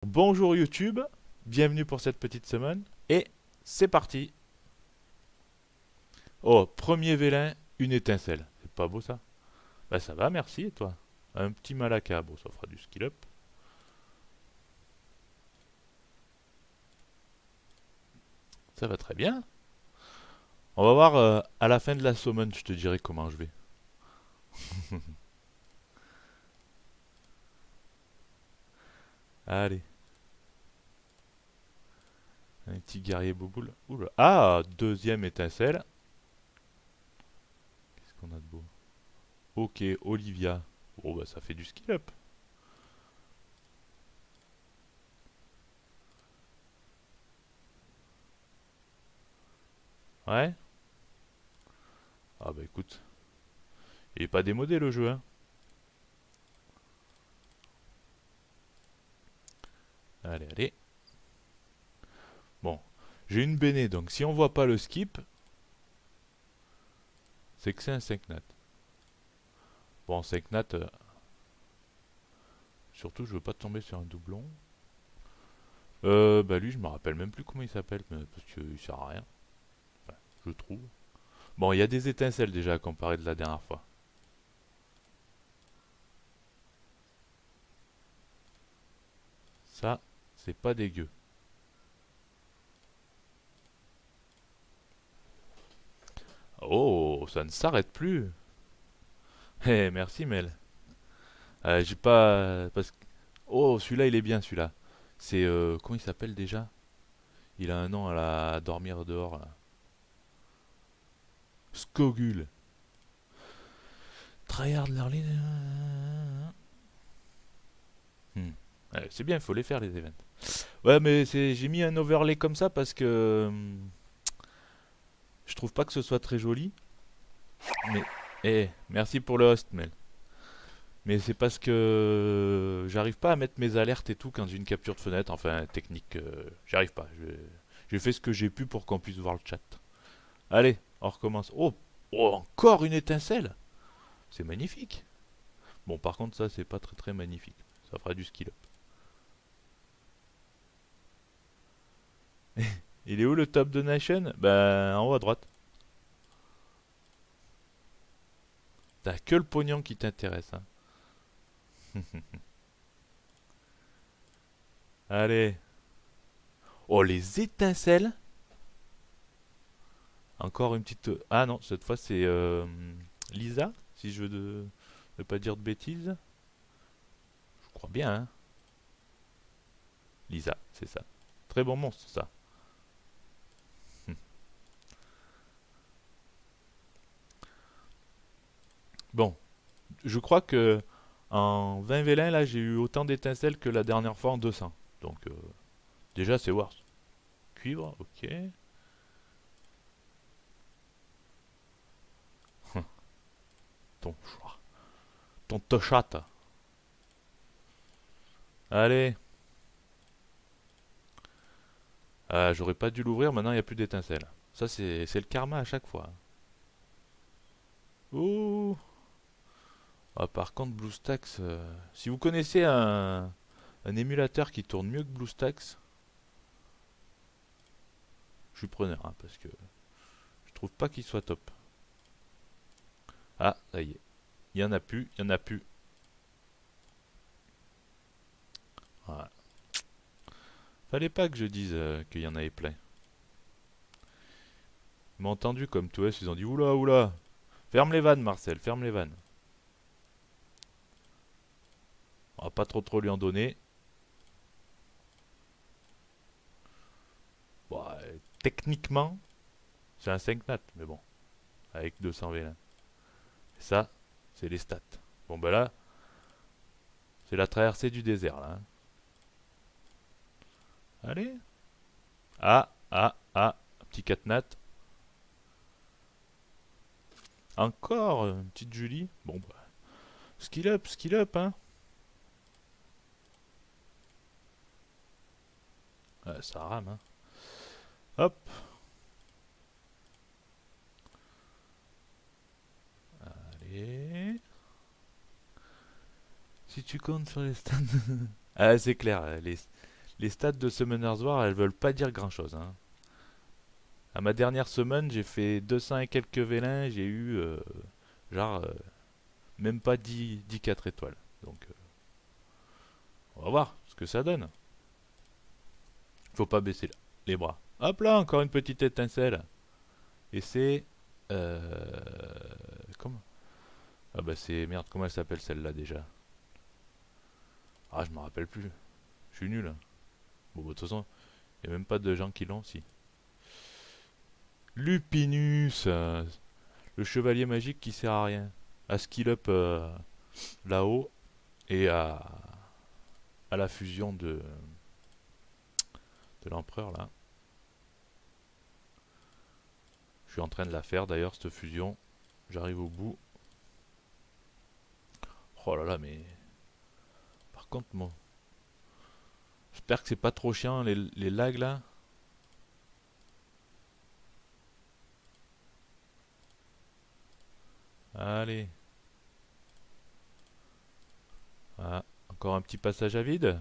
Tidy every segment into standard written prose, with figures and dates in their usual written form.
Bonjour YouTube, bienvenue pour cette petite semaine et c'est parti. Oh, premier vélin, une étincelle. C'est pas beau ça? Bah ça va, merci et toi? Un petit malaka, bon ça fera du skill up. Ça va très bien. On va voir à la fin de la summon, je te dirai comment je vais. Allez, un petit guerrier bouboule. Oula. Ah, deuxième étincelle. Qu'est-ce qu'on a de beau? Ok, Olivia. Oh bah ça fait du skill up. Ouais. Ah bah écoute, il est pas démodé le jeu hein. Allez, allez. Bon, j'ai une béné, donc si on voit pas le skip, c'est que c'est un 5 nat. Bon, 5 nat, surtout je veux pas tomber sur un doublon. Bah lui, je me rappelle même plus comment il s'appelle, parce qu'il sert à rien, enfin, je trouve. Bon, il y a des étincelles déjà comparé de la dernière fois. Ça, c'est pas dégueu. Oh, ça ne s'arrête plus. Eh, merci Mel. J'ai pas... Parce que... Oh, celui-là, il est bien, celui-là. C'est... comment il s'appelle déjà? Il a un nom à dormir dehors, là. Skogul. Tryhard Lerlin. Hmm. Ouais, c'est bien, il faut les faire les events. Ouais, mais j'ai mis un overlay comme ça parce que je trouve pas que ce soit très joli. Mais merci pour le host, Mel. Mais c'est parce que j'arrive pas à mettre mes alertes et tout quand j'ai une capture de fenêtre. Enfin, technique, j'arrive pas. J'ai fait ce que j'ai pu pour qu'on puisse voir le chat. Allez, on recommence. Oh, oh, encore une étincelle. C'est magnifique. Bon, par contre, ça, c'est pas très très magnifique. Ça fera du skill up. Il est où le top de Nation? Ben, en haut à droite. T'as que le pognon qui t'intéresse, hein. Allez. Oh, les étincelles. Encore une petite. Ah non, cette fois c'est Lisa, si je veux ne pas dire de bêtises. Je crois bien, hein. Lisa, c'est ça. Très bon monstre, ça. Bon, je crois que en 20 vélins, là, j'ai eu autant d'étincelles que la dernière fois en 200. Donc, déjà, c'est worse. Cuivre, ok. Ton choix. Ton tochate. Allez. Ah, j'aurais pas dû l'ouvrir, maintenant il n'y a plus d'étincelles. Ça, c'est le karma à chaque fois. Ouh. Ah, par contre, BlueStacks, si vous connaissez un émulateur qui tourne mieux que BlueStacks, je suis preneur, hein, parce que je trouve pas qu'il soit top. Ah, ça y est. Il y en a plus, il y en a plus. Voilà. Fallait pas que je dise qu'il y en avait plein. Ils m'ont entendu comme toi, ils ont dit oula, oula. Ferme les vannes, Marcel, ferme les vannes. On va pas trop lui en donner. Bon, techniquement, c'est un 5 nat, mais bon, avec 200 V1. Et ça, c'est les stats. Bon, ben là, c'est la traversée du désert, là, hein. Allez. Ah, ah, ah, petit 4 nat. Encore une petite Julie. Bon, bah, skill up, hein. Ça rame, hein. Hop. Allez. Si tu comptes sur les stands. Ah, c'est clair, Les stats de Summoner's War, elles veulent pas dire grand chose, hein. À ma dernière semaine, j'ai fait 200 et quelques vélins, j'ai eu genre même pas 10 4 étoiles. Donc on va voir ce que ça donne. Faut pas baisser les bras. Hop là, encore une petite étincelle. Et c'est... comment? Ah bah c'est... Merde, comment elle s'appelle celle-là déjà? Ah, je me rappelle plus. Je suis nul. Bon, bah, de toute façon, il n'y a même pas de gens qui l'ont, si. Lupinus, le chevalier magique qui sert à rien. À skill up là-haut et à la fusion de l'empereur là. Je suis en train de la faire d'ailleurs, cette fusion. J'arrive au bout. Oh là là, mais... Par contre, moi... J'espère que c'est pas trop chiant les lags là. Allez. Ah, encore un petit passage à vide.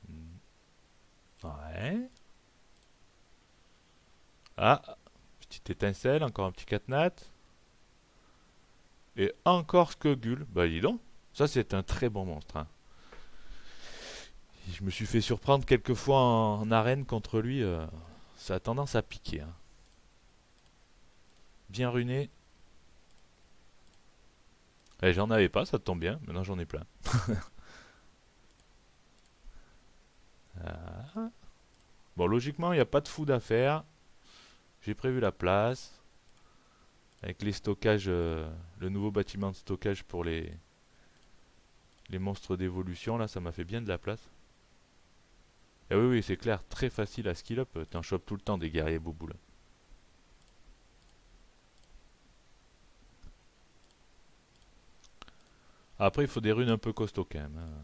Hmm. Ouais. Ah, petite étincelle, encore un petit catenat. Et encore Skogul. Bah dis donc, ça c'est un très bon monstre, hein. Je me suis fait surprendre quelques fois en arène contre lui. Ça a tendance à piquer, hein. Bien runé. Et j'en avais pas, ça tombe bien. Maintenant j'en ai plein. Ah. Bon, logiquement, il n'y a pas de food à faire. J'ai prévu la place. Avec les stockages, le nouveau bâtiment de stockage pour les monstres d'évolution, là, ça m'a fait bien de la place. Et oui, oui, c'est clair, très facile à skill up. T'en chopes tout le temps des guerriers bouboules. Après, il faut des runes un peu costauds quand même, hein.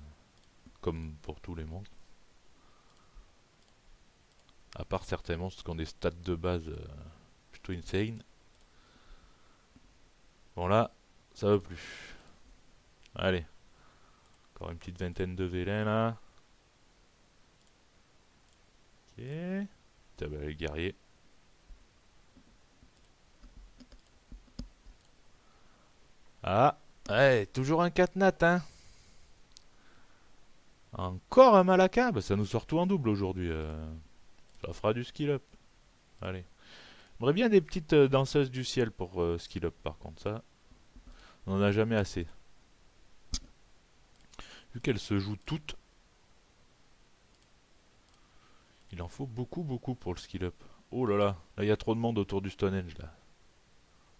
Comme pour tous les monstres. À part certains monstres qui ont des stats de base plutôt insane. Bon là, ça veut plus. Allez, encore une petite vingtaine de vélins là. Ok. Putain, bah, les guerriers. Ah, ouais, toujours un catenat, hein. Encore un Malaka. Bah, ça nous sort tout en double aujourd'hui. Ça fera du skill up. Allez. J'aimerais bien des petites danseuses du ciel pour skill up par contre. Ça, on n'en a jamais assez. Vu qu'elles se jouent toutes, il en faut beaucoup, beaucoup pour le skill up. Oh là là, là il y a trop de monde autour du Stonehenge là.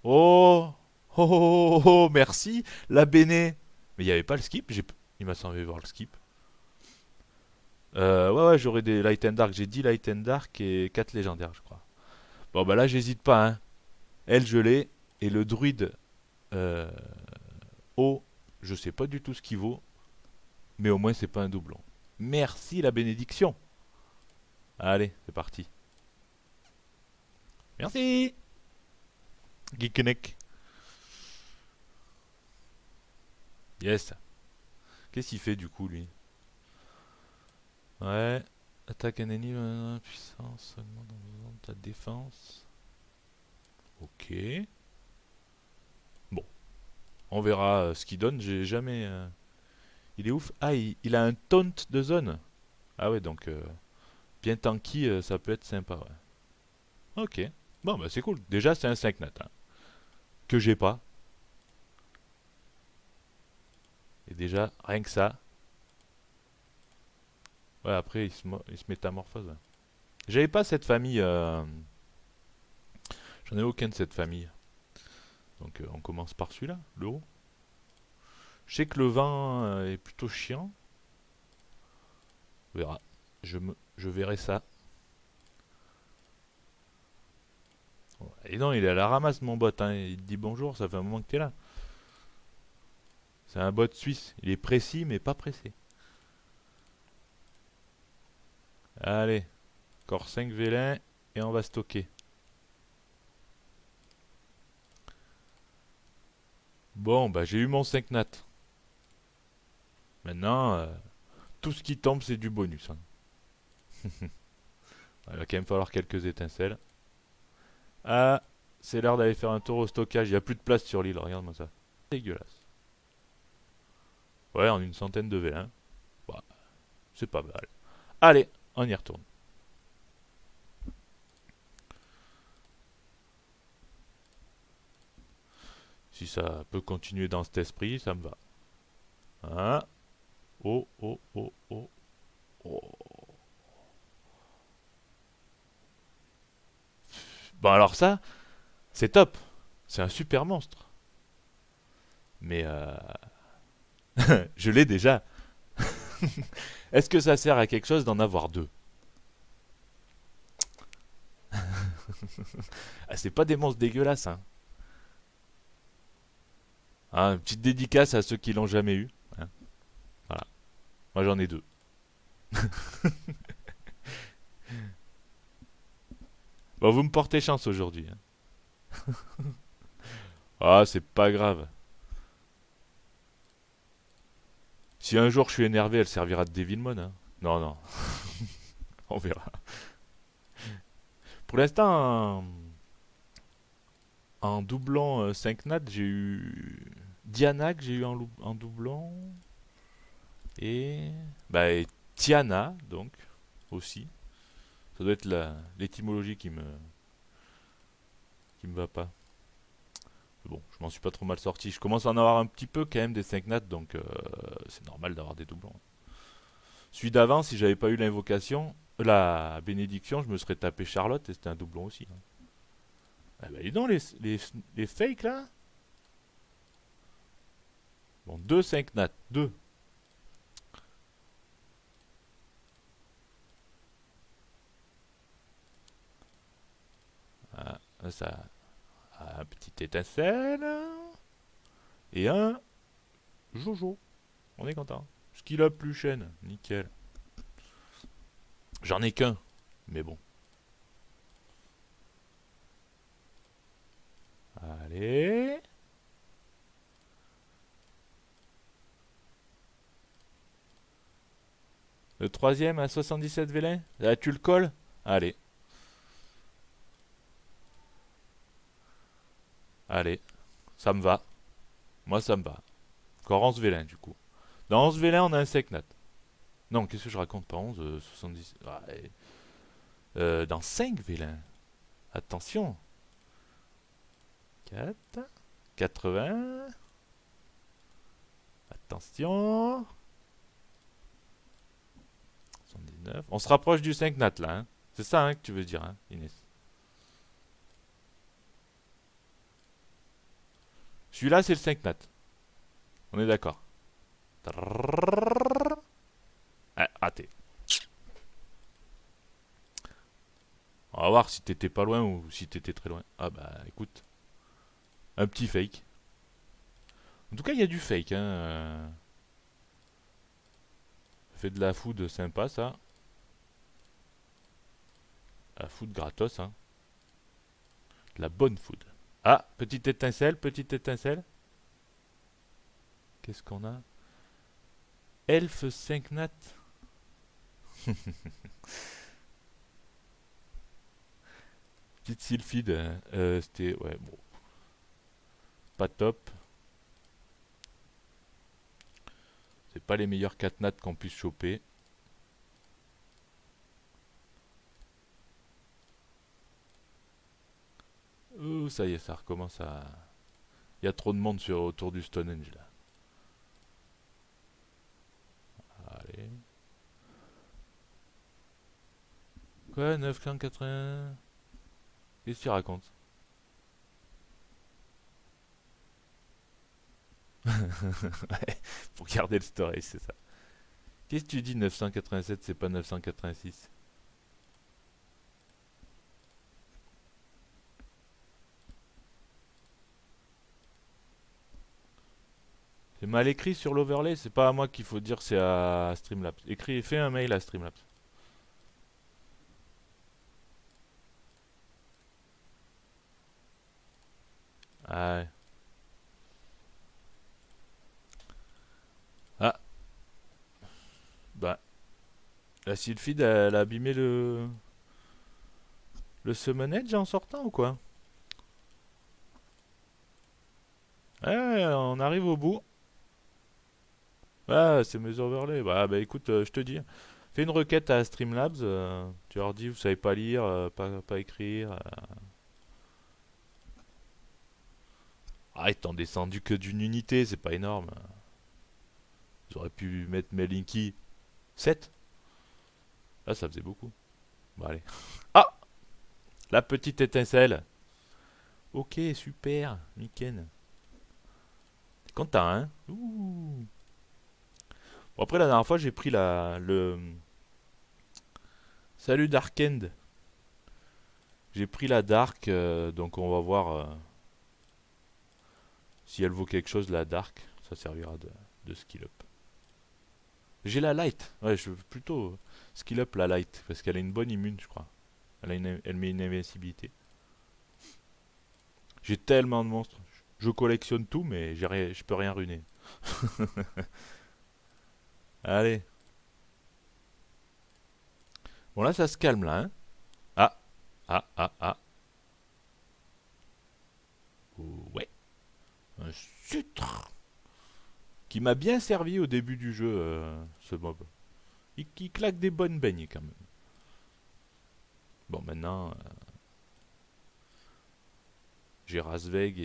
Oh Oh, oh, oh, oh, merci, la Béné. Mais il n'y avait pas le skip, il m'a semblé voir le skip. Ouais, ouais, j'aurais des Light and Dark. J'ai 10 Light and Dark et 4 légendaires, je crois. Bon, bah là, j'hésite pas, hein. Elle, je l'ai. Et le druide euh, haut, je sais pas du tout ce qu'il vaut. Mais au moins, c'est pas un doublon. Merci la bénédiction. Allez, c'est parti. Merci. Geeknek. Yes. Qu'est-ce qu'il fait du coup, lui? Ouais. Attaque un ennemi, puissance, augmente en faisant ta défense. Ok. Bon, on verra ce qu'il donne. J'ai jamais. Il est ouf. Ah, il a un taunt de zone. Ah ouais, donc bien tanky, ça peut être sympa. Ouais. Ok. Bon, bah c'est cool. Déjà, c'est un 5 nat, hein, que j'ai pas. Et déjà, rien que ça. Ouais, après, il se métamorphose. Ouais. J'avais pas cette famille. J'en ai aucun de cette famille. Donc, on commence par celui-là, le haut. Je sais que le vent est plutôt chiant. On verra. Je verrai ça. Et non, il est à la ramasse, mon bot, hein. Il te dit bonjour, ça fait un moment que t'es là. C'est un bot suisse. Il est précis, mais pas pressé. Allez, encore 5 vélins et on va stocker. Bon, bah j'ai eu mon 5 nat. Maintenant, tout ce qui tombe, c'est du bonus, hein. Il va quand même falloir quelques étincelles. Ah, c'est l'heure d'aller faire un tour au stockage. Il n'y a plus de place sur l'île, regarde-moi ça. Dégueulasse. Ouais, en une centaine de V1. Bah, c'est pas mal. Allez, on y retourne. Si ça peut continuer dans cet esprit, ça me va. Hein? Oh, oh, oh, oh, oh. Bon, alors ça, c'est top. C'est un super monstre. Mais je l'ai déjà. Est-ce que ça sert à quelque chose d'en avoir deux? Ah, c'est pas des monstres dégueulasses, hein. Hein, une petite dédicace à ceux qui l'ont jamais eu, hein. Voilà. Moi j'en ai deux. Bon, vous me portez chance aujourd'hui, hein. Ah, c'est pas grave. Si un jour je suis énervé, elle servira de Devilmon, hein. Non, non, on verra. Pour l'instant, en doublant 5 nats, j'ai eu Diana que j'ai eu en doublon. Et, bah, et Tiana, donc, aussi. Ça doit être l'étymologie qui me va pas. Mais bon, je m'en suis pas trop mal sorti. Je commence à en avoir un petit peu quand même des 5 nats, donc c'est normal d'avoir des doublons. Celui d'avant, si j'avais pas eu l'invocation, la bénédiction, je me serais tapé Charlotte et c'était un doublon aussi, hein. Ah bah dis donc, les fakes là. Bon, 2 5 nats, 2. Ah, ça, un petit étincelle. Et un Jojo. On est content. Ce qu'il a plus chaîne, nickel. J'en ai qu'un, mais bon. Allez. Le troisième à 77 vélins. Là, tu le colles. Allez. Allez. Ça me va. Moi, ça me va. Encore 11 vélins, du coup. Dans 11 vélins, on a un secnat. Non, qu'est-ce que je raconte? Pas 11, 70. Ah, dans 5 vélins. Attention. 4. 80. Attention. 79. On se rapproche du 5 nat là, hein. C'est ça, hein, que tu veux dire, hein, Inès. Celui-là, c'est le 5 nat. On est d'accord. Ah, raté. On va voir si t'étais pas loin ou si t'étais très loin. Ah bah écoute, un petit fake. En tout cas, il y a du fake, hein. Ça fait de la food sympa, ça. La food gratos, hein. De la bonne food. Ah, petite étincelle, petite étincelle. Qu'est-ce qu'on a? Elfe 5 nat. Petite sylphide, hein. C'était, ouais, bon, pas top. C'est pas les meilleurs 4 nats qu'on puisse choper. Oh, ça y est, ça recommence à. Il y a trop de monde autour du Stonehenge là. Allez. Quoi, 980? Qu'est-ce que tu racontes? Ouais, pour garder le storage, c'est ça. Qu'est-ce que tu dis 987, c'est pas 986? C'est mal écrit sur l'overlay, c'est pas à moi qu'il faut dire, c'est à Streamlabs. Écris, fais un mail à Streamlabs. Ah, ouais. Ah, La Sylphide, elle a abîmé le Summon Edge en sortant ou quoi? Ouais, on arrive au bout. Ah, c'est mes overlays. Bah écoute, je te dis. Fais une requête à Streamlabs. Tu leur dis, vous savez pas lire, pas écrire. Ah, ils t'ont descendu que d'une unité, c'est pas énorme. Ils auraient pu mettre Melinky 7. Là, ça faisait beaucoup. Bon, allez. Ah, la petite étincelle. Ok, super. Nickel. T'es content, hein? Ouh. Bon, après, la dernière fois, j'ai pris le. Salut Darkend. J'ai pris la Dark, donc on va voir si elle vaut quelque chose, la Dark. Ça servira de skill up. J'ai la Light. Ouais, je veux plutôt skill up la Light, parce qu'elle a une bonne immune, je crois. Elle met une invincibilité. J'ai tellement de monstres. Je collectionne tout, mais je peux rien ruiner. Allez. Bon, là, ça se calme, là, hein. Ah, ah. Ouais. Un sutre. Qui m'a bien servi au début du jeu, ce mob. Il claque des bonnes beignes, quand même. Bon, maintenant, j'ai Razveg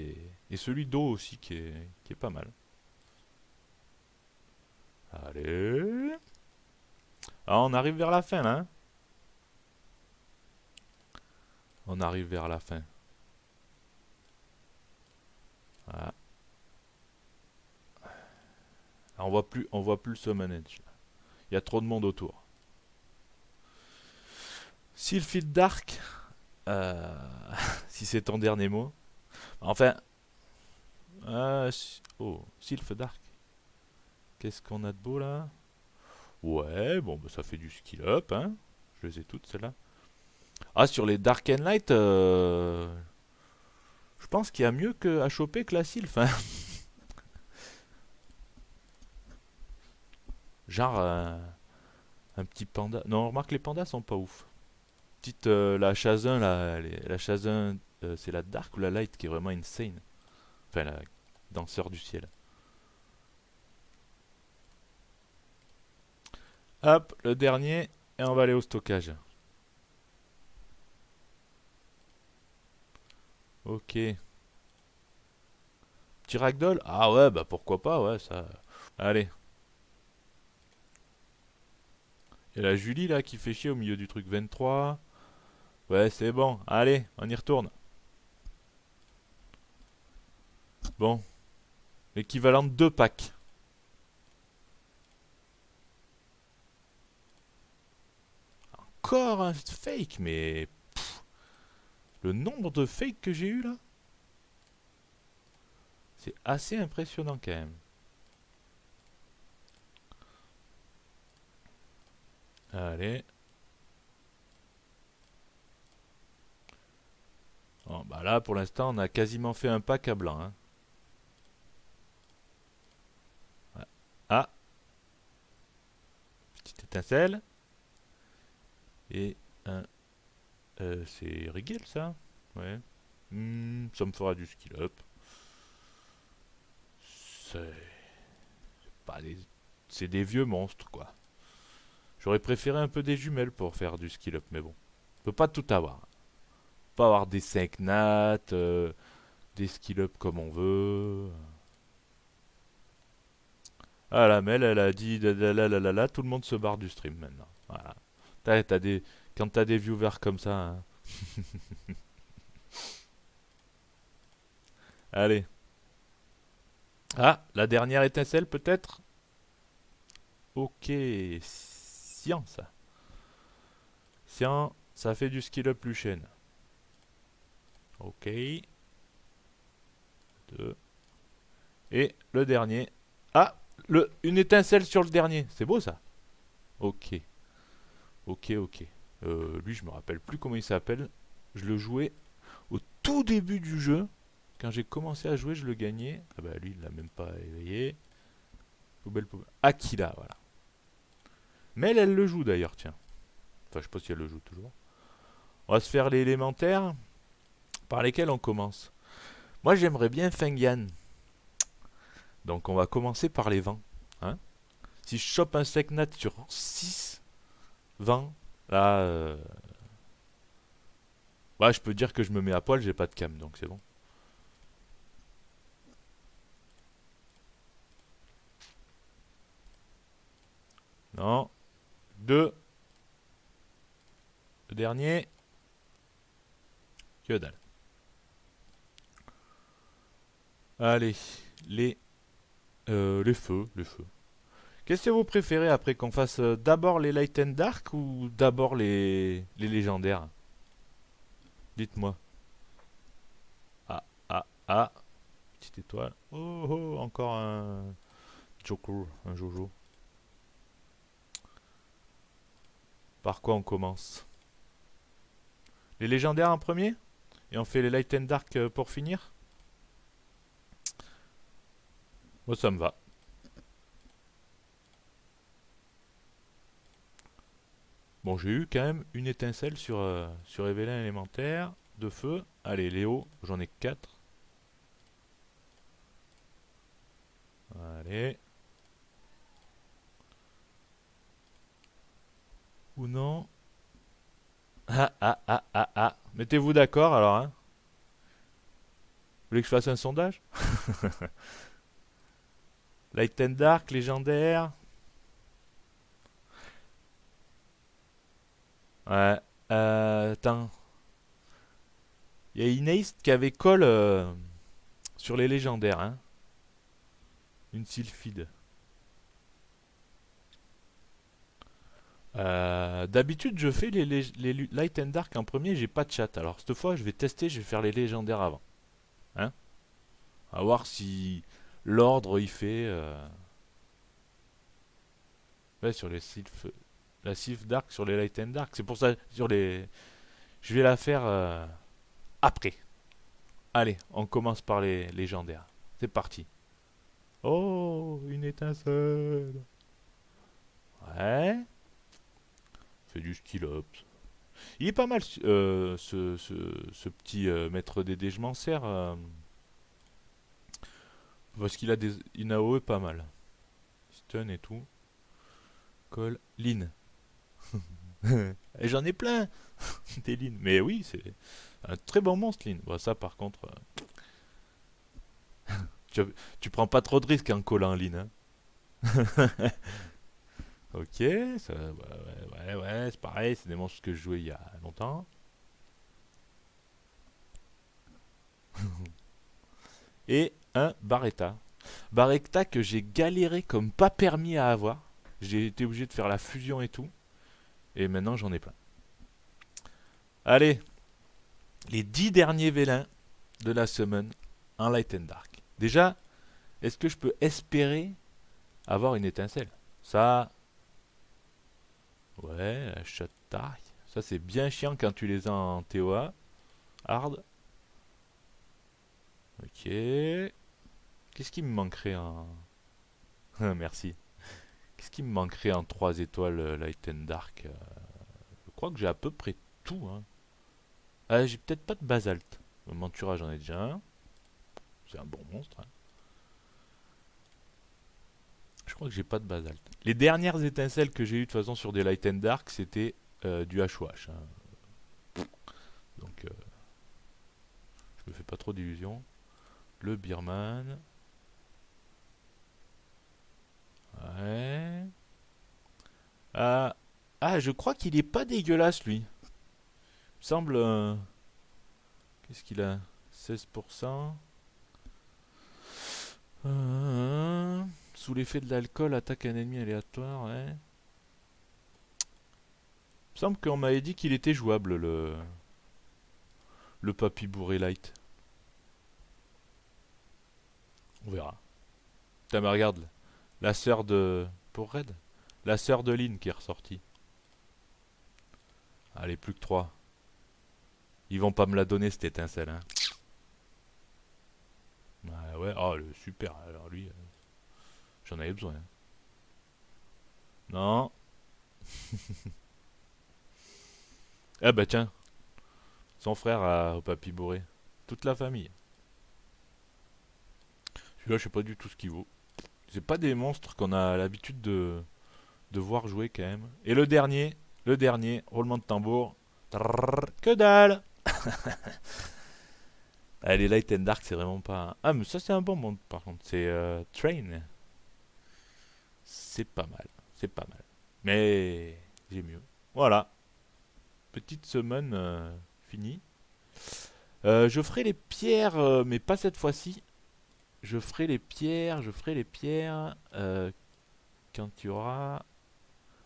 et celui d'eau aussi qui est pas mal. Allez. Ah, on arrive vers la fin, là, hein. On arrive vers la fin. Ah. Ah, on voit plus le Summon Edge. Il y a trop de monde autour. Sylphid Dark, euh, si c'est ton dernier mot. Enfin, oh, Sylph Dark. Qu'est-ce qu'on a de beau là? Ouais, bon, bah, ça fait du skill up, hein. Je les ai toutes, celles-là. Ah, sur les Dark and Light, je pense qu'il y a mieux à choper que la Sylph, hein. Genre, un petit panda. Non, remarque, les pandas sont pas ouf. Petite, la Chazin, la Chazin, c'est la Dark ou la Light qui est vraiment insane. Enfin, la danseur du ciel. Hop, le dernier, et on va aller au stockage. Ok. Petit ragdoll? Ah ouais, bah pourquoi pas, ouais, ça. Allez. Il y a la Julie là qui fait chier au milieu du truc 23. Ouais, c'est bon. Allez, on y retourne. Bon. L'équivalent de 2 packs. Encore un fake, mais. Le nombre de fakes que j'ai eu là, c'est assez impressionnant quand même. Allez. Bon, bah là, pour l'instant, on a quasiment fait un pack à blanc, hein. Ouais. Ah, petite étincelle. Et un. C'est Rigel ça? Ouais. Ça me fera du skill up. C'est pas des. C'est des vieux monstres quoi. J'aurais préféré un peu des jumelles pour faire du skill up, mais bon. On peut pas tout avoir. On peut pas avoir des 5 nats, des skill up comme on veut. Ah la Mel, elle a dit la, tout le monde se barre du stream maintenant. Voilà. Quand t'as des viewers comme ça, hein. Allez. Ah, la dernière étincelle peut-être. Ok, science. Science, ça fait du skill up plus chaîne. Ok. Deux. Et le dernier. Ah, une étincelle sur le dernier. C'est beau ça. Ok. Ok. Lui, je me rappelle plus comment il s'appelle. Je le jouais au tout début du jeu. Quand j'ai commencé à jouer, je le gagnais. Ah bah lui, il l'a même pas éveillé. Poubelle. Akila, voilà. Mais elle le joue d'ailleurs, tiens. Enfin, je sais pas si elle le joue toujours. On va se faire l'élémentaire. Par lesquels on commence? Moi, j'aimerais bien Fengyan. Donc, on va commencer par les vents. Hein. Si je chope un Seknat sur 6 vents, là, ouais, je peux dire que je me mets à poil, j'ai pas de cam, donc c'est bon. Non. 2. Le dernier. Que dalle. Allez, les feux, les feux. Qu'est-ce que vous préférez après qu'on fasse d'abord les Light and Dark ou d'abord les légendaires? Dites-moi. Ah, ah, ah. Petite étoile. Oh, oh, encore un Joker, un Jojo. Par quoi on commence? Les légendaires en premier? Et on fait les Light and Dark pour finir? Moi, ça me va. Bon, j'ai eu quand même une étincelle sur Evelyn élémentaire de feu. Allez, Léo, j'en ai 4. Allez. Ou non. Ah, ah, ah, ah, ah. Mettez-vous d'accord alors, hein. Vous voulez que je fasse un sondage? Light and Dark, légendaire. Ouais. Attends. Il y a Ineist qui avait call sur les légendaires, hein. Une sylphide. D'habitude, je fais les Light and Dark en premier, j'ai pas de chat. Alors, cette fois, je vais tester, je vais faire les légendaires avant. Hein. À voir si l'ordre il fait. Ouais, sur les sylph. La sylph Dark sur les Light and Dark. C'est pour ça, sur les. Je vais la faire après. Allez, on commence par les légendaires. C'est parti. Oh, une étincelle. Ouais. Fait du stylops. Il est pas mal ce petit maître des je m'en sers parce qu'il a des une AOE pas mal. Stun et tout. Call. Lin. Et j'en ai plein des Lin. Mais oui, c'est un très bon monstre Lin. Bon, ça par contre, tu, tu prends pas trop de risques en collant Lin. Hein. Ok, ça, ouais, c'est pareil, c'est des monstres que je jouais il y a longtemps. Et un Barretta. Barretta que j'ai galéré comme pas permis à avoir. J'ai été obligé de faire la fusion et tout. Et maintenant j'en ai plein. Allez, les 10 derniers vélins de la semaine en Light and Dark. Déjà, est-ce que je peux espérer avoir une étincelle? Ça, ouais, la shot dark. Ça c'est bien chiant quand tu les as en TOA. Hard. Ok. Qu'est-ce qui me manquerait en... Merci. Qu'est-ce qui me manquerait en 3 étoiles Light and Dark? Je crois que j'ai à peu près tout. Hein. J'ai peut-être pas de basalte. Mantura, j'en ai déjà un. C'est un bon monstre. Hein. Je crois que j'ai pas de basalte. Les dernières étincelles que j'ai eues de toute façon sur des Light and Dark, c'était du HOH. Hein. Donc, je me fais pas trop d'illusions. Le Birman. Ouais. Ah, je crois qu'il est pas dégueulasse lui. Il me semble. Qu'est-ce qu'il a? 16%. Sous l'effet de l'alcool, attaque un ennemi aléatoire, ouais. Il me semble qu'on m'avait dit qu'il était jouable, le papy bourré light. On verra. Putain, mais regarde, la sœur de... Pour Red. La sœur de Lynn qui est ressortie. Allez, plus que 3. Ils vont pas me la donner cette étincelle, hein. Ouais, oh, super. Alors lui, j'en avais besoin. Non. Ah bah tiens, son frère au papy bourré. Toute la famille. Celui-là, je sais pas du tout ce qu'il vaut. C'est pas des monstres qu'on a l'habitude de voir jouer quand même. Et le dernier, roulement de tambour. Trrr, que dalle. Ah, les Light and Dark, c'est vraiment pas. Ah, mais ça, c'est un bon monde par contre. C'est Train. C'est pas mal. C'est pas mal. Mais j'ai mieux. Voilà. Petite semaine finie. Je ferai les pierres, mais pas cette fois-ci. Je ferai les pierres quand il y aura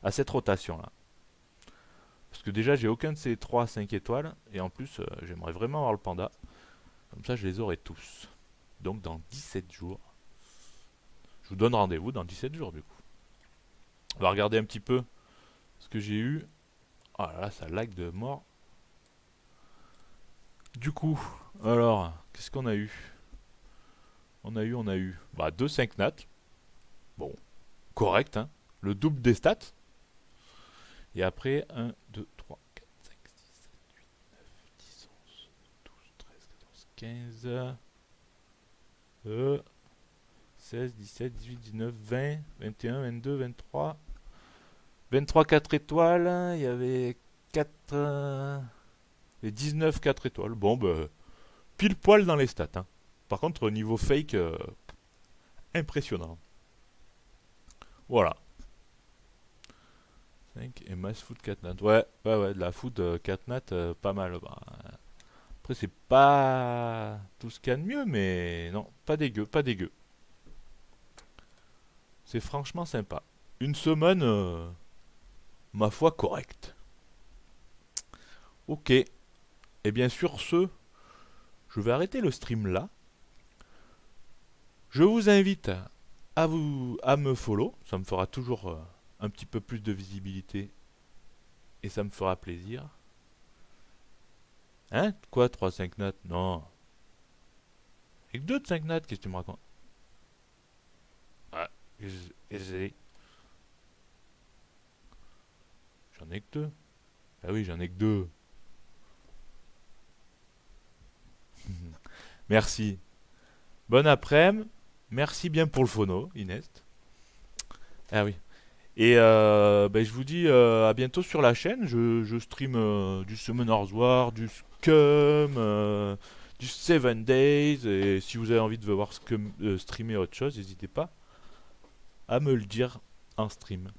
à cette rotation là. Parce que déjà, j'ai aucun de ces 3 à 5 étoiles. Et en plus, j'aimerais vraiment avoir le panda. Comme ça, je les aurai tous. Donc, dans 17 jours. Je vous donne rendez-vous dans 17 jours, du coup. On va regarder un petit peu ce que j'ai eu. Ah là là, ça lag de mort. Du coup, alors, qu'est-ce qu'on a eu? On a eu. Bah, 2 5 nat. Bon, correct, hein. Le double des stats. Et après, 1, 2, 3, 4, 5, 6, 7, 8, 9, 10, 11, 12, 13, 14, 15, 16, 17, 18, 19, 20, 21, 22, 23. 23 4 étoiles. Il y avait 4. Et 19 4 étoiles. Bon, bah, pile poil dans les stats, hein. Par contre, au niveau fake, impressionnant. Voilà. 5 et mass food 4 nat. Ouais, ouais, ouais, de la food 4 nat, pas mal. Bah, après, c'est pas tout ce qu'il y a de mieux, mais non, pas dégueu, pas dégueu. C'est franchement sympa. Une semaine, ma foi, correcte. Ok. Et bien sur ce, je vais arrêter le stream là. Je vous invite à me follow. Ça me fera toujours un petit peu plus de visibilité et ça me fera plaisir. Hein? Quoi, 3 5 notes? Non. Et que 2 de 5 notes, qu'est-ce que tu me racontes? Ah, j'ai- j'en ai que 2. Ah oui, j'en ai que 2. Merci. Bon après-midi. Merci bien pour le phono, Inès. Ah oui. Et ben, je vous dis à bientôt sur la chaîne. Je stream du Summoner's War, du Scum, du Seven Days. Et si vous avez envie de voir Scum, streamer autre chose, n'hésitez pas à me le dire en stream.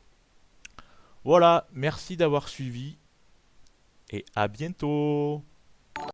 Voilà, merci d'avoir suivi et à bientôt.